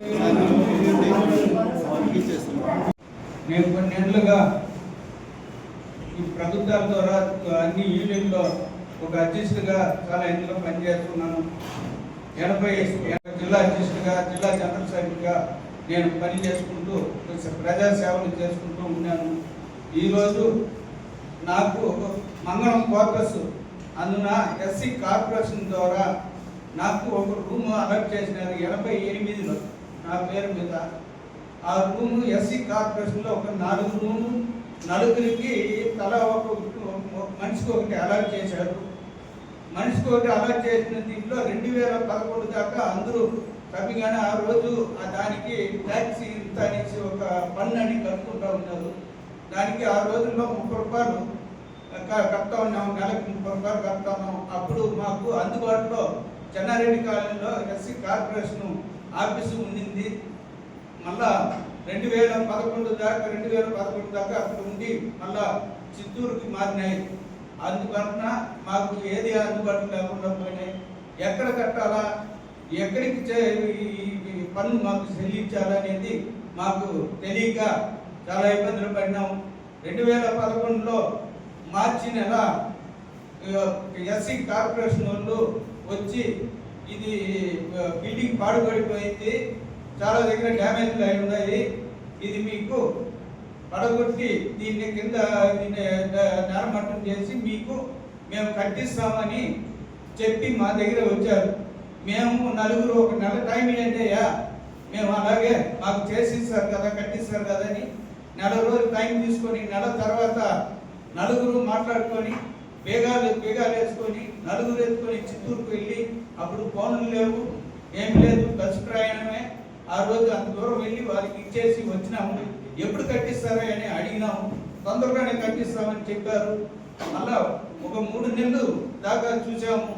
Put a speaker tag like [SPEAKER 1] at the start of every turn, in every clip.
[SPEAKER 1] నేను కొన్ని ఏళ్ళుగా ఈ ప్రభుత్వాల ద్వారా అన్ని యూనియన్లో ఒక అధ్యక్షుడిగా చాలా ఏళ్ళుగా పనిచేస్తున్నాను. 80 జిల్లా అధ్యక్షుడిగా, జిల్లా జనరల్ సెక్రటరీగా నేను పని చేసుకుంటూ ప్రజాసేవలు చేసుకుంటూ ఉన్నాను. ఈరోజు నాకు మంగళం క్వార్టర్స్ అందున ఎస్సీ కార్పొరేషన్ ద్వారా నాకు ఒక రూమ్ అలాట్ చేసినారు 88లో నా పేరు మీద. ఆ రూము ఎస్సీ కార్పొరేషన్లో ఒక 4 రూము, నలుగురికి తల ఒక మనిషికి ఒకటి అలాట్ చేశారు. మనిషికి ఒకటి అలాట్ చేసిన దీంట్లో 2011 దాకా అందరూ సభ్యుగానే ఆ రోజు దానికి ట్యాక్సీ ఇంత అనేసి ఒక పన్ను అని కట్టుకుంటూ ఉన్నారు. దానికి ఆ రోజుల్లో 30 రూపాయలు కడతా ఉన్నాము, నెలకు 30 రూపాయలు కడతా ఉన్నాము. అప్పుడు మాకు అందుబాటులో చెన్నారెడ్డి కాలనీలో ఎస్సీ కార్పొరేషన్ ఆఫీసు ఉండింది. మళ్ళా 2011 దాకా అక్కడ ఉండి మళ్ళా చిత్తూరుకి మారినాయి. అందువలన మాకు ఏది అందుబాటులో లేకుండా పోయినాయి. ఎక్కడ కట్టాలా, ఎక్కడికి పన్ను మాకు చెల్లించాలనేది మాకు తెలియక చాలా ఇబ్బందులు పడినాము. 2011లో మార్చి నెల ఎస్సీ కార్పొరేషన్ వాళ్ళు వచ్చి ఇది బిల్డింగ్ పాడుపడిపోయింది, చాలా దగ్గర డ్యామేజ్లు అయి ఉన్నాయి, ఇది మీకు పడగొట్టి దీన్ని కింద నేరమట్టం చేసి మీకు మేము కట్టిస్తామని చెప్పి మా దగ్గర వచ్చారు. మేము నలుగురు ఒక నెల టైం ఏంటయ్యా, మేము అలాగే మాకు చేసిస్తారు కదా, కట్టిస్తారు కదా అని నెల రోజులు టైం తీసుకొని, నెల తర్వాత నలుగురు మాట్లాడుకొని బేగాలు వేసుకొని నలుగురు ఎత్తుకొని చిత్తూరుకు వెళ్ళి, అప్పుడు ఫోన్లు లేవు, ఏం లేదు, బస్సు ప్రయాణమే. ఆ రోజు అంత దూరం వెళ్ళి వాళ్ళకి ఇచ్చేసి వచ్చినాము. ఎప్పుడు కట్టిస్తారో అని అడిగినాము. తొందరగానే కట్టిస్తామని చెప్పారు. మళ్ళా ఒక 3 నెలలు దాకా చూసాము.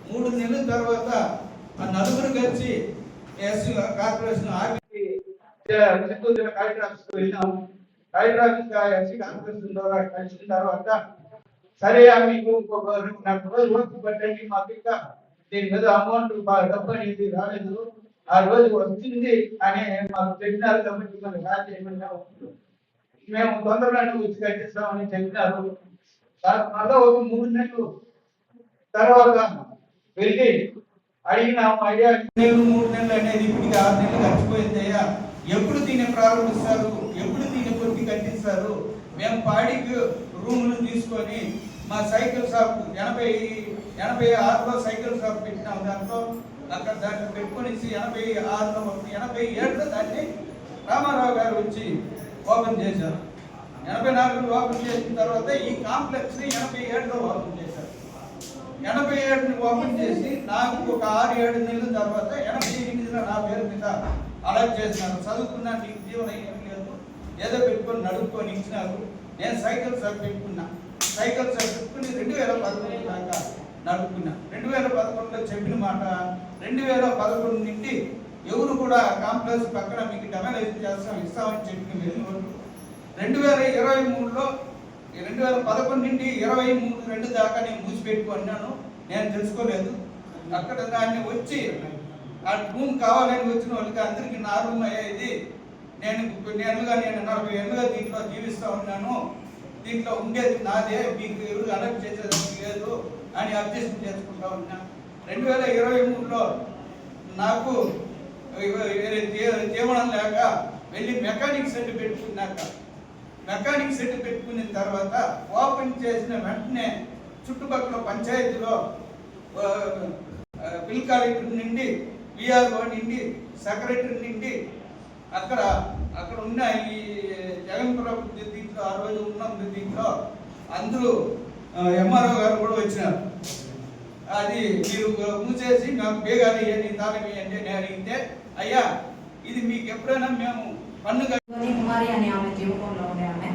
[SPEAKER 1] 3 నెలల తర్వాత ఆ నలుగురు కలిసి ఎస్సీ కార్పొరేషన్ ఆఫీస్కి చిత్తూరు జిల్లా కలెక్టర్ ఆఫీస్కి వెళ్ళినాము. కలెక్టర్ ఆఫీస్ ఎస్సీ కార్పొరేషన్ ద్వారా కలిసిన తర్వాత సరే మీకు ఇంకొక 4 రోజులు వర్క్ పెట్టండి, మాకు ఇంకా దీని మీద అమౌంట్ డబ్బు అనేది రాలేదు, ఆ రోజు వచ్చింది అని మాకు చెప్పినారు. కాబట్టి మనం రాజేయమన్నాము, మేము తొందరగా వచ్చి కట్టిస్తామని చెప్పినారు. మళ్ళీ ఒక 3 నెలలు తర్వాత వెళ్ళి అడిగినాము, అయ్యా 3 నెలలు అనేది ఇప్పటికి 6 నెలలు గడిచిపోయింది అయ్యా, ఎప్పుడు దీన్ని ప్రారంభిస్తారు, ఎప్పుడు దీన్ని కొట్టి కట్టిస్తారు? మేము పాడికి రూములు తీసుకొని మా సైకిల్ షాప్ 86లో సైకిల్ షాప్ పెట్టినాము. దాంట్లో అక్కడ దాన్ని పెట్టుకొని 87లో దాన్ని రామారావు గారు వచ్చి ఓపెన్ చేశారు. 84లో ఓపెన్ చేసిన తర్వాత ఈ కాంప్లెక్స్ని 87లో ఓపెన్ చేశారు. 87ని ఓపెన్ చేసి నాకు ఒక 6-7 నెలల తర్వాత 88లో నా పేరు మీద అలాట్ చేసినారు. చదువుకున్నా, నీకు జీవనం ఏమి లేదు, ఏదో పెట్టుకొని నడుపుకొని ఇచ్చినారు. నేను సైకిల్ షాప్ పెట్టుకున్నా. సైకిల్ షాప్ పెట్టుకుని 2011 దాకా నడుపుకున్నా. 2011లో చెప్పిన మాట 2011 నుండి ఎవరు కూడా కాంప్లెక్స్ పక్కన మీకు డెమలైజేషన్ ఇస్తామని చెప్పిన వెళ్ళినోళ్ళు 2023లో 2011 నుండి 23 దాకా నేను మూసిపెట్టుకున్నాను. నేను తెలుసుకోలేదు. అక్కడ దాన్ని వచ్చి ఆ రూమ్ కావాలని వచ్చిన వాళ్ళకి అందరికీ నా రూమ్ అయ్యేది. నేను 40 ఏళ్ళుగా దీంట్లో జీవిస్తూ ఉన్నాను, దీంట్లో ఉండేది నాదే, మీకు ఎవరు అలర్ట్ చేసేది లేదు అని అబ్జెక్షన్ చేసుకుంటా ఉన్నా. 2023లో నాకు జీవనం లేక వెళ్ళి మెకానిక్ సెట్ పెట్టుకున్నాక, మెకానిక్ సెట్ పెట్టుకున్న తర్వాత ఓపెన్ చేసిన వెంటనే చుట్టుపక్కల పంచాయతీలో బిల్ కలెక్టర్ నుండి, విఆర్ఓ నుండి, సెక్రటరీ నుండి అక్కడ ఉన్న ఈ జగన్ ప్రభుత్వ దీంట్లో ఆ రోజు ఉన్న దీంట్లో అందరూ ఎంఆర్ఓ గారు కూడా వచ్చినారు. అది మీరు మూసేసి నాకు బేగాలు ఇవ్వండి, తాళం ఇవ్వండి అని అడిగితే, అయ్యా ఇది మీకు ఎప్పుడైనా మేము పన్ను
[SPEAKER 2] కుమారి అనే ఆమె జీవకోణంలో ఉండే ఆమె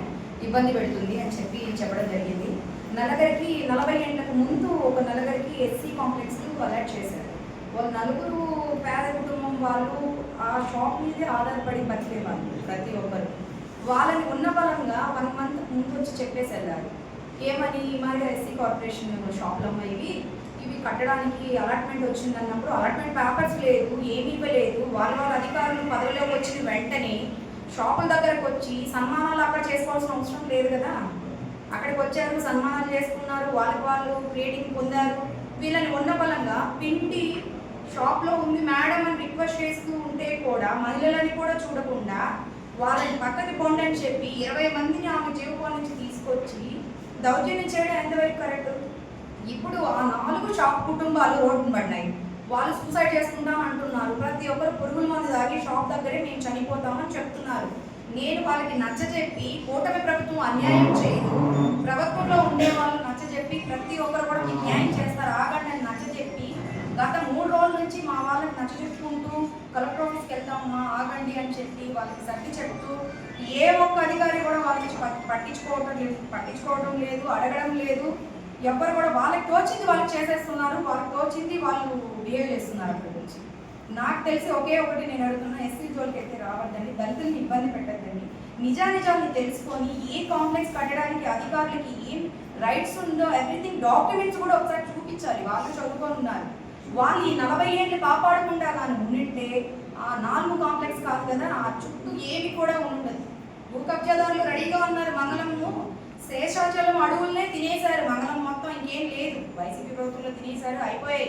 [SPEAKER 2] ఇబ్బంది పెడుతుంది అని చెప్పడం జరిగింది. 40 ఏళ్లకు ముందు ఒక నలుగురికి ఎస్సీ కాంప్లెక్స్ అలాట్ చేశారు. వాళ్ళు నలుగురు పేద కుటుంబం వాళ్ళు ఆ షాప్ మీదే ఆధారపడి బతికేవాళ్ళు. ప్రతి ఒక్కరు వాళ్ళని ఉన్న బలంగా 1 మంత్ ముందు వచ్చి చెప్పేసి వెళ్ళారు. ఏమని, మరి ఎస్సీ కార్పొరేషన్ షాప్లమ్మ ఇవి ఇవి కట్టడానికి అలాట్మెంట్ వచ్చింది అన్నప్పుడు అలాట్మెంట్ పేపర్స్ లేదు, ఏమీ ఇవ్వలేదు. వాళ్ళ అధికారులు పదవిలోకి వచ్చిన వెంటనే షాపుల దగ్గరకు వచ్చి సన్మానాలు అక్కడ చేసుకోవాల్సిన అవసరం లేదు కదా. అక్కడికి వచ్చారు, సన్మానాలు చేసుకున్నారు, వాళ్ళు క్రియేటింగ్ పొందారు. వీళ్ళని ఉన్న బలంగా పిండి షాప్లో ఉంది మేడం అని రిక్వెస్ట్ చేస్తూ ఉంటే కూడా మహిళలని కూడా చూడకుండా వాళ్ళని పక్కకి పోండి అని చెప్పి 20 మందిని ఆమె జీవకోల నుంచి తీసుకొచ్చి దౌర్జన్యం చేయడం ఎంతవరకు కరెక్ట్? ఇప్పుడు ఆ 4 షాప్ కుటుంబాలు రోడ్డున పడినాయి. వాళ్ళు సూసైడ్ చేసుకుంటాం అంటున్నారు. ప్రతి ఒక్కరు పురుగుల మందు తాగి షాప్ దగ్గరే మేము చనిపోతామని చెప్తున్నారు. నేను వాళ్ళకి నచ్చజెప్పి కూటమి ప్రభుత్వం అన్యాయం చేయదు, ప్రభుత్వంలో ఉండే వాళ్ళు నచ్చజెప్పి ప్రతి ఒక్కరు కూడా మీకు న్యాయం చేస్తారు ఆగండి అని నచ్చజెప్పి గత 3 రోజుల నుంచి మా వాళ్ళకి నచ్చజెప్పుకుంటూ కలెక్టర్ ఆఫీస్కి వెళ్తామమ్మా ఆగండి అని చెప్పి వాళ్ళకి సర్ది చెప్తూ ఏ ఒక్క అధికారి కూడా వాళ్ళకి పట్టించుకోవడం లేదు, అడగడం లేదు. ఎవరు కూడా వాళ్ళకి తోచింది వాళ్ళు చేసేస్తున్నారు, వాళ్ళకి తోచింది వాళ్ళు బిహేవ్ చేస్తున్నారు. అక్కడి నుంచి నాకు తెలిసి ఒకే ఒకటి నేను అడుగుతున్నా, ఎస్సీ జోలికి అయితే రావద్దండి, దళితుల్ని ఇబ్బంది పెట్టద్దండి. నిజాన్ని తెలుసుకొని ఏ కాంప్లెక్స్ కట్టడానికి అధికారులకి ఏం రైట్స్ ఉందో ఎవ్రీథింగ్ డాక్యుమెంట్స్ కూడా ఒకసారి చూపించాలి. వాళ్ళు చదువుకొని ఉన్నారు. వాళ్ళు ఈ 40 ఏళ్ళు కాపాడకుండా కానీ ఉండింటే ఆ 4 కాంప్లెక్స్ కాదు కదా, ఆ చుట్టూ ఏవి కూడా ఉండదు. భూ కబ్జాదారులు రెడీగా ఉన్నారు. మంగళము శేషాచలం అడవులనే తినేశారు. మంగళం మొత్తం ఇంకేం లేదు, వైసీపీ ప్రభుత్వంలో తినేశారు, అయిపోయాయి.